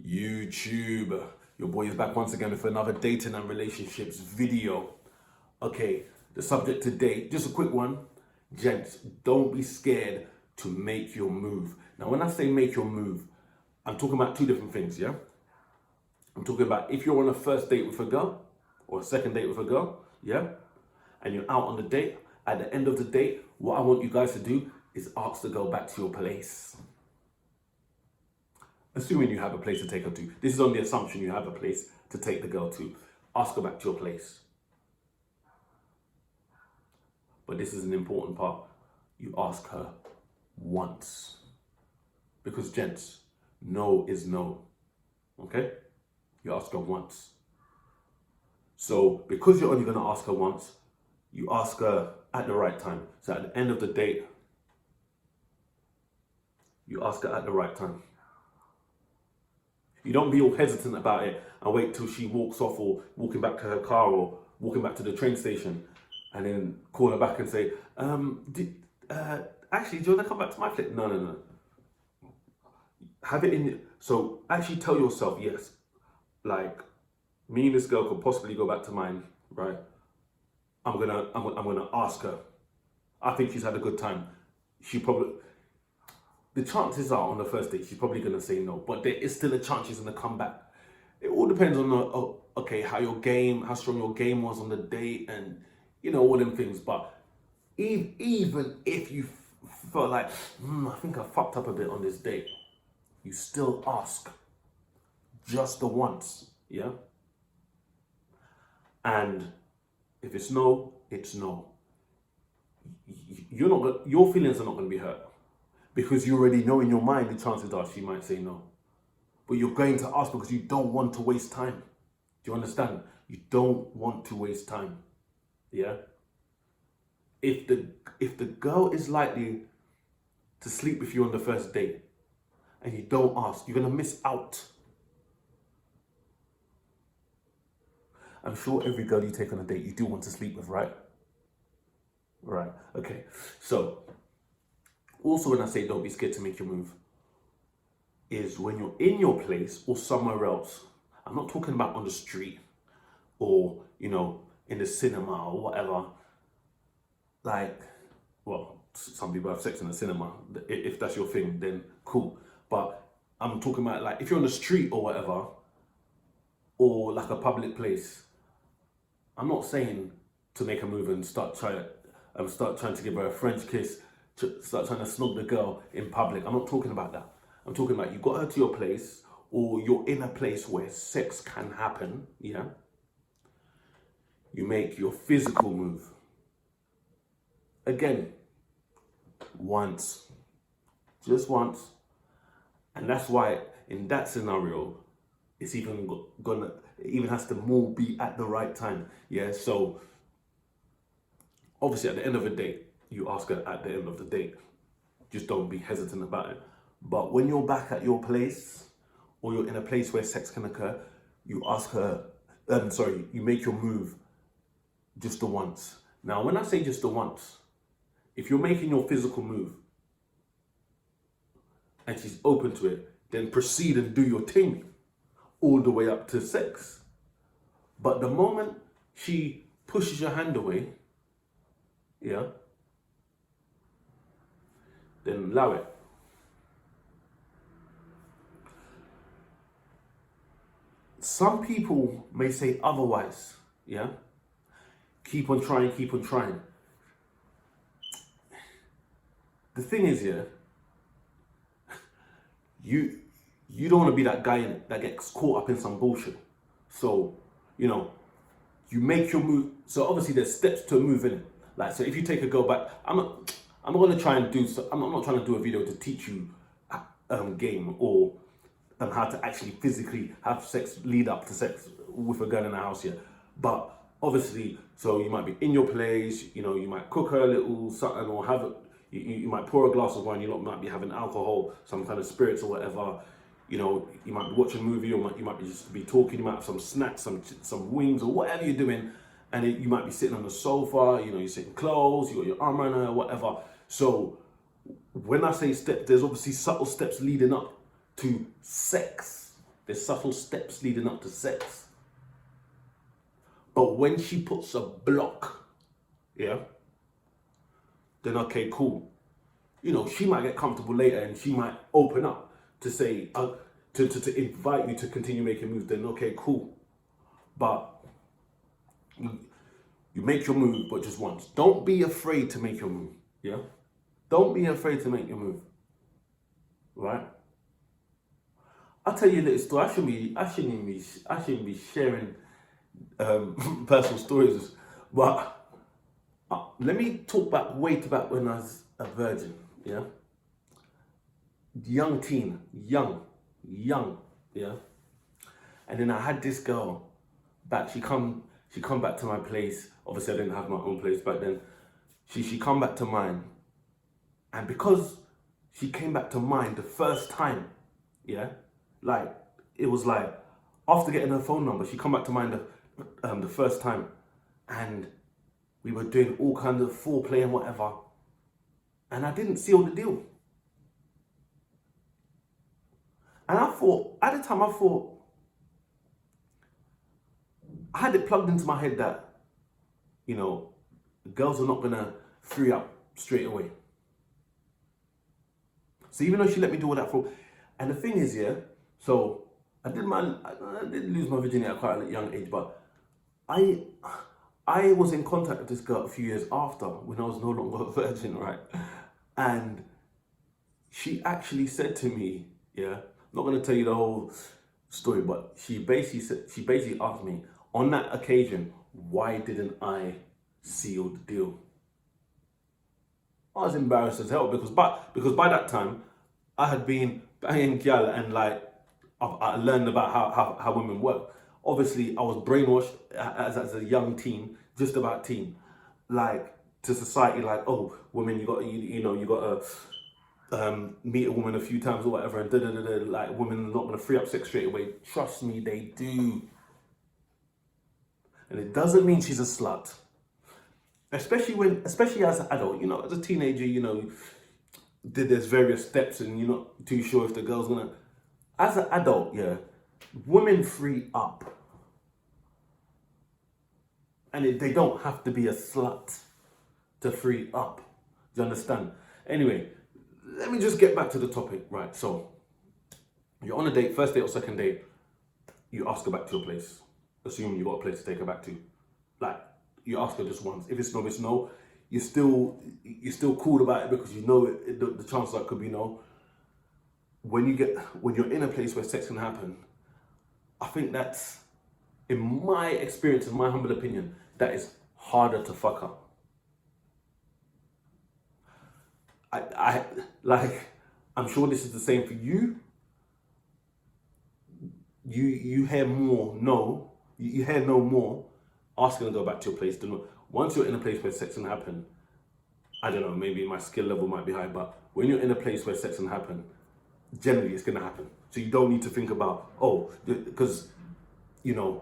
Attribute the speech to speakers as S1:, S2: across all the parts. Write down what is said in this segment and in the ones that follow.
S1: YouTube. Your boy is back once again with another dating and relationships video. Okay, the subject today, just a quick one. Gents, don't be scared to make your move. Now, when I say make your move, I'm talking about two different things, yeah? I'm talking about if you're on a first date with a girl or a second date with a girl, yeah? And you're out on the date, at the end of the date, what I want you guys to do is ask the girl back to your place. Assuming you have a place to take her to. This is on the assumption you have a place to take the girl to. Ask her back to your place. But this is an important part. You ask her once. Because gents, no is no. Okay? You ask her once. So because you're only going to ask her once, you ask her at the right time. So at the end of the date, you ask her at the right time. You don't be all hesitant about it and wait till she walks off or walking back to her car or walking back to the train station and then call her back and say, actually, do you want to come back to my place? No. Have it in, so actually tell yourself, yes, like me and this girl could possibly go back to mine, right? I'm gonna ask her. I think she's had a good time. The chances are on the first date, she's probably going to say no, but there is still a chance she's going to come back. It all depends on, how strong your game was on the date and, all them things. But even if you felt like, I think I fucked up a bit on this date, you still ask just the once, yeah? And if it's no, it's no. Your feelings are not going to be hurt. Because you already know in your mind the chances are she might say no. But you're going to ask because you don't want to waste time. Do you understand? You don't want to waste time. Yeah? If the girl is likely to sleep with you on the first date and you don't ask, you're going to miss out. I'm sure every girl you take on a date you do want to sleep with, right? Right. Okay. So, also, when I say don't be scared to make your move, is when you're in your place or somewhere else. I'm not talking about on the street or, in the cinema or whatever. Like, well, some people have sex in the cinema. If that's your thing, then cool. But I'm talking about like if you're on the street or whatever, or like a public place. I'm not saying to make a move and start trying to give her a French kiss, start trying to snog the girl in public. I'm not talking about that. I'm talking about you got her to your place or you're in a place where sex can happen, yeah? You make your physical move. Again, once. Just once. And that's why in that scenario, it even has to more be at the right time, yeah? So, obviously at the end of the date, you ask her at the end of the date. Just don't be hesitant about it. But when you're back at your place or you're in a place where sex can occur, you ask her, you make your move just the once. Now, when I say just the once, if you're making your physical move and she's open to it, then proceed and do your thing all the way up to sex. But the moment she pushes your hand away, yeah, then allow it. Some people may say otherwise, yeah? Keep on trying. The thing is, yeah, you don't want to be that guy that gets caught up in some bullshit. So, you make your move. So obviously there's steps to a move in it. Like, so if you take a girl back, I'm not going to try and I'm not trying to do a video to teach you game or how to actually physically have sex, lead up to sex with a girl in the house here. But obviously, so you might be in your place, you might cook her a little something or you might pour a glass of wine, you might be having alcohol, some kind of spirits or whatever. You might be watching a movie or you might just be talking, you might have some snacks, some wings or whatever you're doing. And you might be sitting on the sofa, you're sitting close, you got your arm around her, whatever. So when I say step, there's obviously subtle steps leading up to sex. There's subtle steps leading up to sex. But when she puts a block, yeah, then okay, cool. You know, she might get comfortable later and she might open up to say, to invite you to continue making moves, then okay, cool. But you make your move, but just once. Don't be afraid to make your move, yeah? Don't be afraid to make your move, right? I'll tell you a little story. I shouldn't be sharing personal stories, but let me talk back way to back when I was a virgin, yeah? Young teen, young, yeah? And then I had this girl back, she come back to my place. Obviously I didn't have my own place back then. She come back to mine. And because she came back to mine the first time, yeah, like it was like after getting her phone number, she come back to mine the first time, and we were doing all kinds of foreplay and whatever, and I didn't seal the deal. And I thought at the time, I had it plugged into my head that, you know, girls are not gonna free up straight away. So even though she let me do all that for, and the thing is, yeah, so I did lose my virginity at quite a young age, but I was in contact with this girl a few years after when I was no longer a virgin, right? And she actually said to me, yeah, I'm not gonna tell you the whole story, but she basically asked me on that occasion, why didn't I seal the deal? I was embarrassed as hell because by that time I had been banging gal and like I learned about how women work. Obviously, I was brainwashed as a young teen, just about teen, like to society, like, oh, women, you got to meet a woman a few times or whatever, and like women are not gonna free up sex straight away. Trust me, they do, and it doesn't mean she's a slut. Especially as an adult, you know, as a teenager, you know, there's various steps and you're not too sure if the girl's gonna. As an adult, yeah, women free up. And they don't have to be a slut to free up. Do you understand? Anyway, let me just get back to the topic, right? So, you're on a date, first date or second date, you ask her back to your place, assuming you got a place to take her back to. Like, you ask her just once. If it's no, it's no. You're still cool about it because you know the chances that could be no. When you're in a place where sex can happen, I think that's, in my experience, in my humble opinion, that is harder to fuck up. I like, I'm sure this is the same for you. You hear more no. You hear no more asking to go back to your place. Once you're in a place where sex can happen, I don't know, maybe my skill level might be high, but when you're in a place where sex can happen, generally it's gonna happen. So you don't need to think about, because you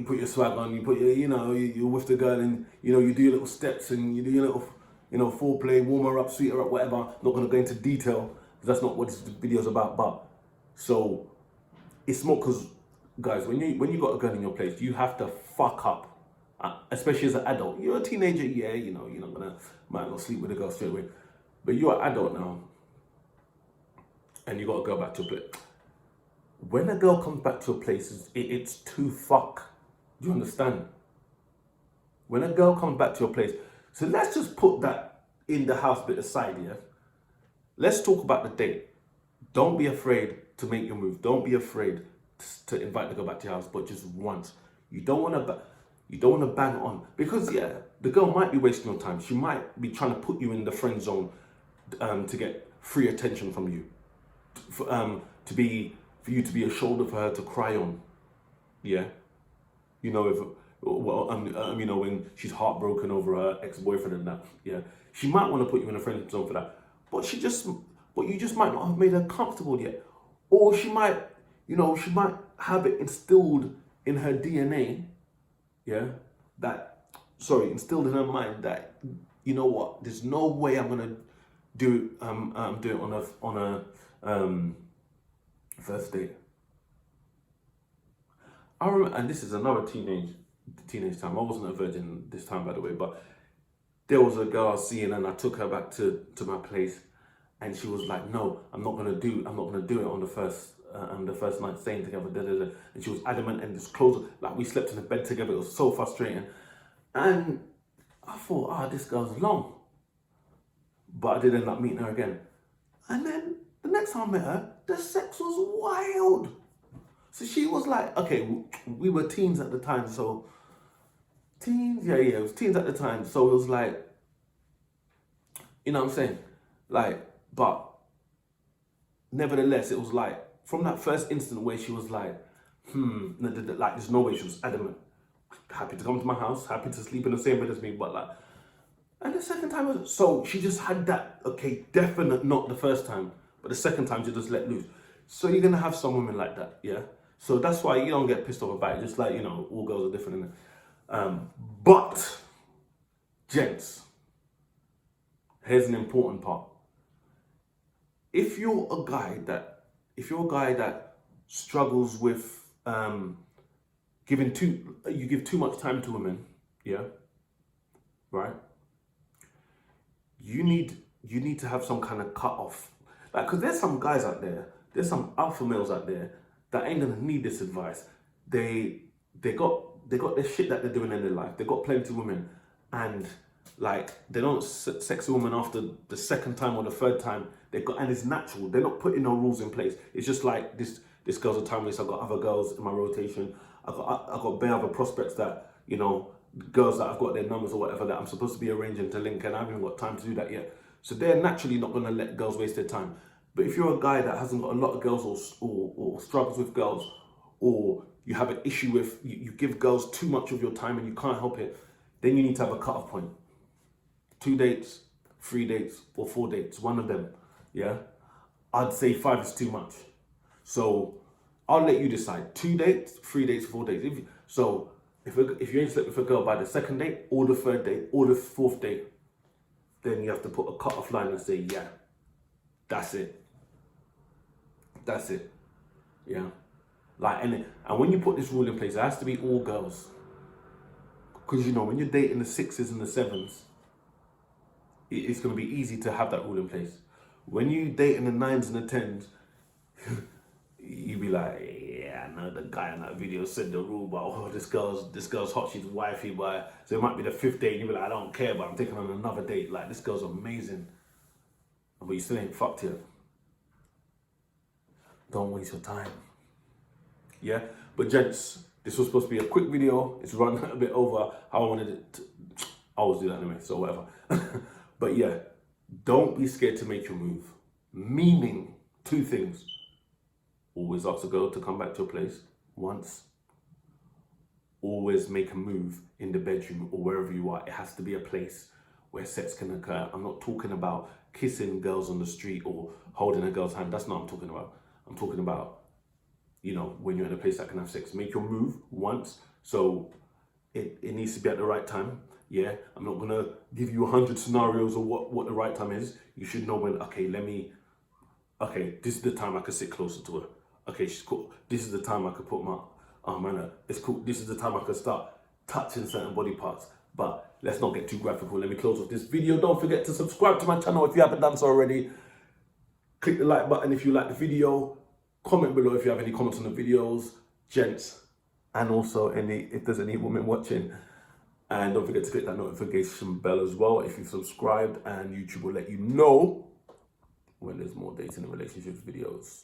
S1: put your swag on, you put your, you're with the girl, and you do your little steps and you do your little, foreplay, warm her up, sweet her up, whatever. Not gonna go into detail because that's not what this video's about. But so it's more because, guys, when you got a girl in your place, you have to fuck up. Especially as an adult. You're a teenager, yeah, you're not might not sleep with a girl straight away. But you're an adult now, and you got to go back to a place. When a girl comes back to a place, it's too fuck. Do you understand? When a girl comes back to your place, so let's just put that in the house bit aside, yeah? Let's talk about the date. Don't be afraid to make your move. Don't be afraid to invite the girl back to your house, but just once. You don't want to bang on, because yeah, the girl might be wasting your time. She might be trying to put you in the friend zone to get free attention from you, for you to be a shoulder for her to cry on. Yeah, when she's heartbroken over her ex-boyfriend and that. Yeah, she might want to put you in a friend zone for that, but you just might not have made her comfortable yet, or she might have it instilled in her DNA. Yeah, instilled in her mind that, you know what, there's no way I'm gonna do it on a First date. I remember, and this is another teenage time. I wasn't a virgin this time, by the way, but there was a girl I was seeing, and I took her back to my place, and she was like, "No, I'm not gonna do it on the first night staying together." Da, da, da. And she was adamant and disclosed, like we slept in the bed together. It was so frustrating, and I thought, this girl's long, but I did end up meeting her again. And then the next time I met her, the sex was wild. So she was like, okay, we were teens at the time, so teens, yeah, it was teens at the time. So it was like, you know what I'm saying? Like, but nevertheless, it was like, from that first instant where she was like, like there's no way, she was adamant. Happy to come to my house, happy to sleep in the same bed as me, but like, and the second time, so she just had that, okay, definite, not the first time, but the second time she just let loose. So you're gonna have some women like that, yeah? So that's why you don't get pissed off about it, just like, all girls are different, innit? But, gents, here's an important part. If you're a guy that struggles with you give too much time to women, yeah, right? You need to have some kind of cut off, like, because there's some guys out there, there's some alpha males out there that ain't gonna need this advice. They got their shit that they're doing in their life. They got plenty of women, and like they don't sex a woman after the second time or the third time. And it's natural. They're not putting no rules in place. It's just like this girl's a time waste. I've got other girls in my rotation. I got bare other prospects that girls that I've got their numbers or whatever that I'm supposed to be arranging to link, and I haven't got time to do that yet. So they're naturally not gonna let girls waste their time. But if you're a guy that hasn't got a lot of girls or struggles with girls, or you have an issue with, you give girls too much of your time and you can't help it, then you need to have a cut-off point. 2 dates, 3 dates, or 4 dates, one of them, yeah? I'd say 5 is too much. So I'll let you decide. 2 dates, 3 dates, 4 dates. If you ain't slept with a girl by the second date, or the third date, or the fourth date, then you have to put a cut-off line and say, yeah, that's it. That's it. Yeah. Like, and when you put this rule in place, it has to be all girls. Because when you're dating the 6s and the 7s, it's going to be easy to have that rule in place. When you dating the 9s and the 10s, you be like, yeah, I know the guy in that video said the rule, but this girl's hot, she's wifey, but so it might be the 5th date, and you be like, I don't care, but I'm taking on another date. Like, this girl's amazing, but you still ain't fucked yet. Don't waste your time. Yeah, but gents, this was supposed to be a quick video. It's run a bit over how I wanted it to. I always do that anyway, so whatever. But yeah, don't be scared to make your move. Meaning 2 things. Always ask a girl to come back to a place once. Always make a move in the bedroom or wherever you are. It has to be a place where sex can occur. I'm not talking about kissing girls on the street or holding a girl's hand. That's not what I'm talking about. I'm talking about, when you're in a place that can have sex. Make your move once. So it needs to be at the right time. Yeah, I'm not gonna give you 100 scenarios of what the right time is. You should know when, okay, this is the time I could sit closer to her. Okay, she's cool. This is the time I could put my arm on her. It's cool. This is the time I could start touching certain body parts. But let's not get too graphical. Let me close off this video. Don't forget to subscribe to my channel if you haven't done so already. Click the like button if you like the video. Comment below if you have any comments on the videos, gents, and also if there's any women watching. And don't forget to click that notification bell as well if you've subscribed, and YouTube will let you know when there's more dating and relationships videos.